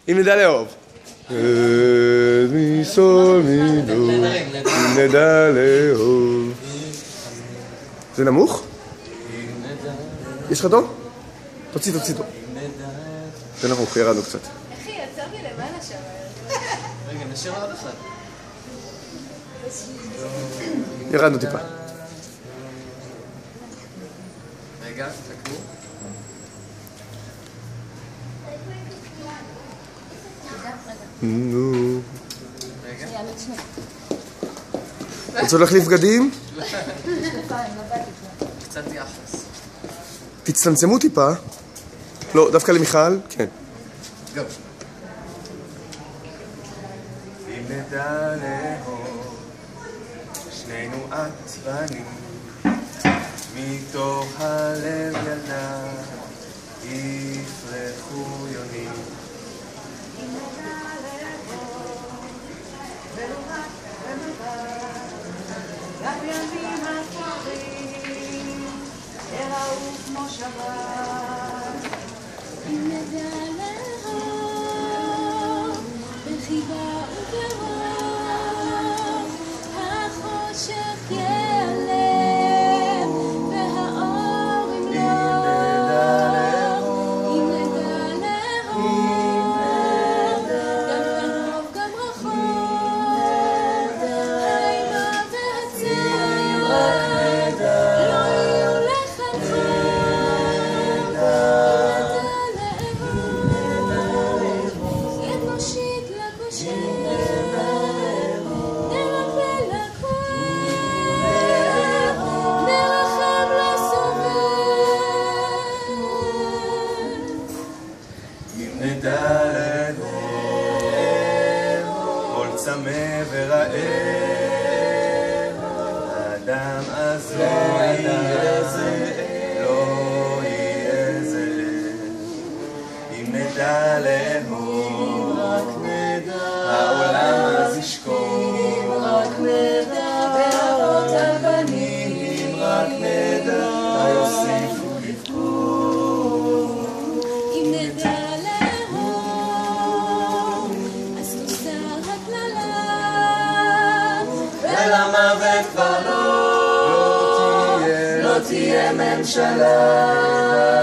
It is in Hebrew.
אם נדע לאהוב. מסול מידו, אם נדע לאהוב. זה נמוך? יש לך טוב? תוציא אותו. זה נמוך, ירדנו קצת. אחי, יצא בי למעלה שם. רגע, נשאר עוד אחד. ירדנו טיפה. רגע, תקנו. נו. רגע. רוצה להחליף בגדים? קצת יחס. תצטמצמו טיפה. לא, דווקא למיכל? כן. גו. אם נדע לאהוב שנינו את ואני מתוך הלב ילדה יפרחו יונים בימים הסוערים יראו כמו שבת אם נדע לאהוב בחיבה וברוב החושך ייעלם והאור ימלוך אם נדע לאהוב גם קרוב גם רחוק האימה והצער לא יהיו לחנכות אנושית לקושר נרפא לכואב נרחם לסובל אם נדע לאהוב כל צמא ורעב האדם אז לא יהיה זאב אם נדע לאהוב העולם אז ישכון רק נדע בארות על בנים רק נדע יוסיפו לבכות אם נדע לאהוב אז תוסר הקללה ולמוות כבר לא תהיה ממשלה